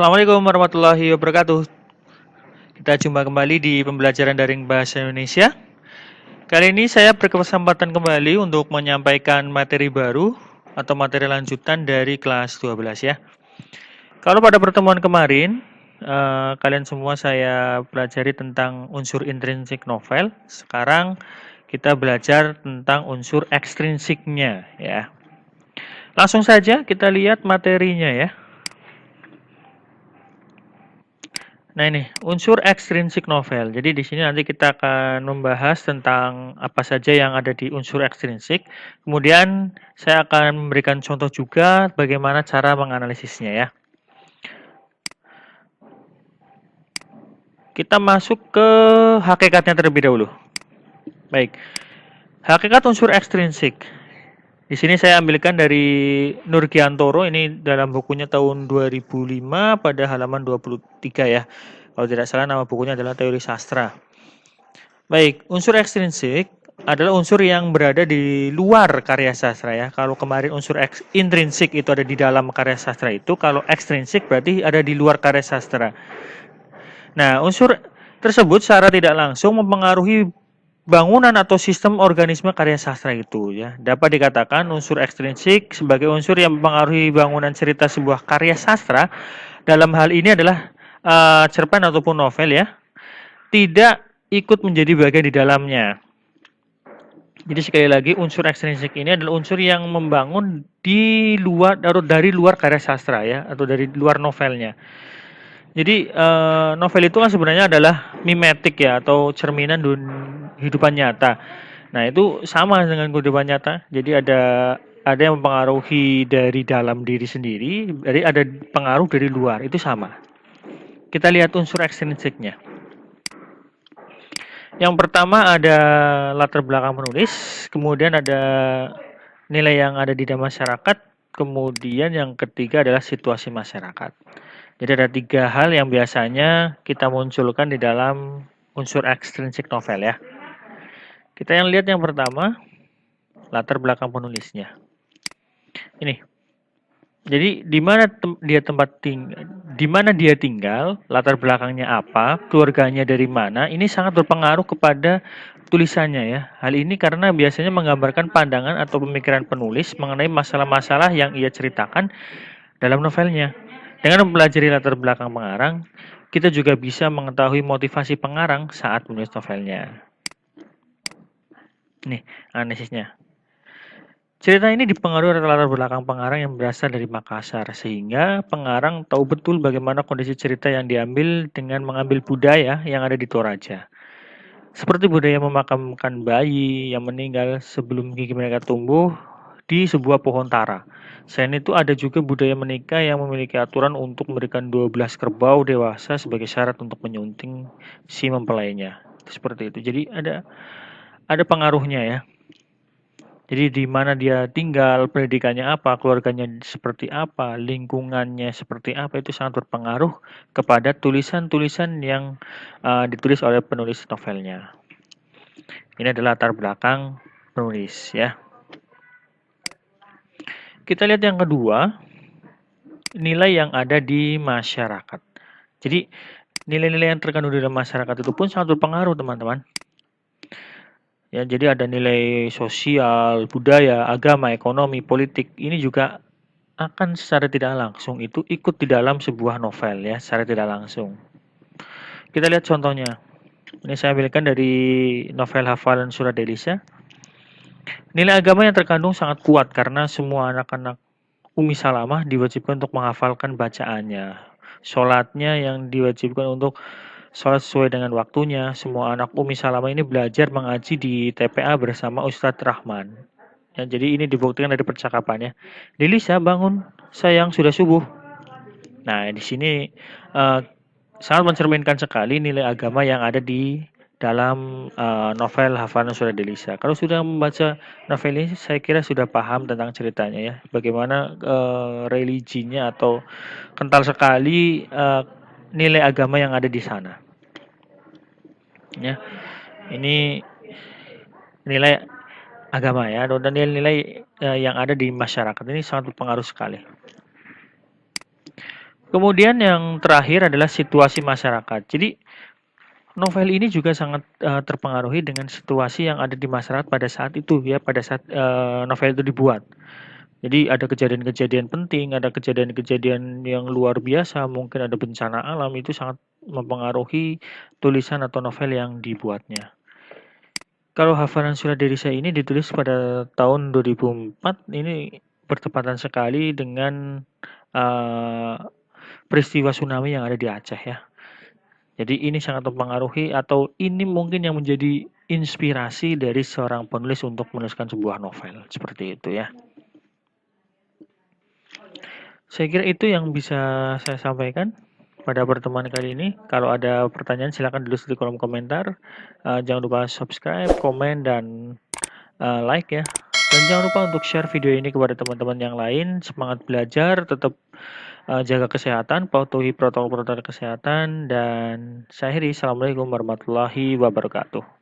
Assalamualaikum warahmatullahi wabarakatuh. Kita jumpa kembali di pembelajaran daring bahasa Indonesia. Kali ini saya berkesempatan kembali untuk menyampaikan materi baru atau materi lanjutan dari kelas 12 ya. Kalau pada pertemuan kemarin, kalian semua saya pelajari tentang unsur intrinsik novel. Sekarang kita belajar tentang unsur ekstrinsiknya ya. Langsung saja kita lihat materinya ya. Nah ini unsur ekstrinsik novel. Jadi di sini nanti kita akan membahas tentang apa saja yang ada di unsur ekstrinsik. Kemudian saya akan memberikan contoh juga bagaimana cara menganalisisnya ya. Kita masuk ke hakikatnya terlebih dahulu. Baik. Hakikat unsur ekstrinsik. Di sini saya ambilkan dari Nurgiantoro, ini dalam bukunya tahun 2005 pada halaman 23 ya. Kalau tidak salah nama bukunya adalah Teori Sastra. Baik, unsur ekstrinsik adalah unsur yang berada di luar karya sastra ya. Kalau kemarin unsur intrinsik itu ada di dalam karya sastra itu, kalau ekstrinsik berarti ada di luar karya sastra. Nah, unsur tersebut secara tidak langsung mempengaruhi bangunan atau sistem organisme karya sastra itu ya. Dapat dikatakan unsur ekstrinsik sebagai unsur yang mempengaruhi bangunan cerita sebuah karya sastra. Dalam hal ini adalah cerpen ataupun novel ya. Tidak ikut menjadi bagian di dalamnya. Jadi sekali lagi unsur ekstrinsik ini adalah unsur yang membangun di luar atau dari luar karya sastra ya, atau dari luar novelnya. Jadi novel itu kan sebenarnya adalah mimetik ya, atau cerminan kehidupan nyata. Nah itu sama dengan kehidupan nyata. Jadi ada yang mempengaruhi dari dalam diri sendiri, jadi ada pengaruh dari luar, itu sama. Kita lihat unsur ekstrinsiknya. Yang pertama ada latar belakang penulis, kemudian ada nilai yang ada di dalam masyarakat, kemudian yang ketiga adalah situasi masyarakat. Jadi ada 3 hal yang biasanya kita munculkan di dalam unsur ekstrinsik novel ya. Kita yang lihat yang pertama, latar belakang penulisnya. Ini. Jadi di mana dia tinggal, latar belakangnya apa, keluarganya dari mana, ini sangat berpengaruh kepada tulisannya ya. Hal ini karena biasanya menggambarkan pandangan atau pemikiran penulis mengenai masalah-masalah yang ia ceritakan dalam novelnya. Dengan mempelajari latar belakang pengarang, kita juga bisa mengetahui motivasi pengarang saat menulis novelnya. Nih, analisisnya. Cerita ini dipengaruhi oleh latar belakang pengarang yang berasal dari Makassar, sehingga pengarang tahu betul bagaimana kondisi cerita yang diambil dengan mengambil budaya yang ada di Toraja. Seperti budaya memakamkan bayi yang meninggal sebelum gigi mereka tumbuh di sebuah pohon tara. Selain itu ada juga budaya menikah yang memiliki aturan untuk memberikan 12 kerbau dewasa sebagai syarat untuk menyunting si mempelainya. Seperti itu. Jadi ada pengaruhnya ya. Jadi di mana dia tinggal, pendidikannya apa, keluarganya seperti apa, lingkungannya seperti apa, itu sangat berpengaruh kepada tulisan-tulisan yang ditulis oleh penulis novelnya. Ini adalah latar belakang penulis ya. Kita lihat yang kedua, nilai yang ada di masyarakat. Jadi nilai-nilai yang terkandung di dalam masyarakat itu pun sangat berpengaruh teman-teman. Ya, jadi ada nilai sosial, budaya, agama, ekonomi, politik. Ini juga akan secara tidak langsung itu ikut di dalam sebuah novel ya, secara tidak langsung. Kita lihat contohnya. Ini saya ambilkan dari novel Hafalan Surat Delisa. Nilai agama yang terkandung sangat kuat karena semua anak-anak Umi Salamah diwajibkan untuk menghafalkan bacaannya. Sholatnya yang diwajibkan untuk sholat sesuai dengan waktunya. Semua anak Umi Salamah ini belajar mengaji di TPA bersama Ustadz Rahman. Ya, jadi ini dibuktikan dari percakapannya. Delisa bangun, sayang sudah subuh. Nah, di sini sangat mencerminkan sekali nilai agama yang ada di dalam novel Hafalan Surat Delisa. Kalau sudah membaca novel ini, saya kira sudah paham tentang ceritanya ya. Bagaimana religinya atau kental sekali nilai agama yang ada di sana. Ya, ini nilai agama ya, dan nilai-nilai yang ada di masyarakat ini sangat berpengaruh sekali. Kemudian yang terakhir adalah situasi masyarakat. Jadi novel ini juga sangat terpengaruhi dengan situasi yang ada di masyarakat pada saat itu ya, pada saat novel itu dibuat. Jadi ada kejadian-kejadian penting, ada kejadian-kejadian yang luar biasa, mungkin ada bencana alam, itu sangat mempengaruhi tulisan atau novel yang dibuatnya. Kalau Hafalan Surat dari Saya ini ditulis pada tahun 2004, ini bertepatan sekali dengan uh, peristiwa tsunami yang ada di Aceh ya. Jadi ini sangat mempengaruhi atau ini mungkin yang menjadi inspirasi dari seorang penulis untuk menuliskan sebuah novel, seperti itu ya. Saya kira itu yang bisa saya sampaikan pada pertemuan kali ini. Kalau ada pertanyaan silakan tulis di kolom komentar. Jangan lupa subscribe, komen, dan like ya. Dan jangan lupa untuk share video ini kepada teman-teman yang lain. Semangat belajar, tetap jaga kesehatan, patuhi protokol-protokol kesehatan, dan saya akhiri. Assalamualaikum warahmatullahi wabarakatuh.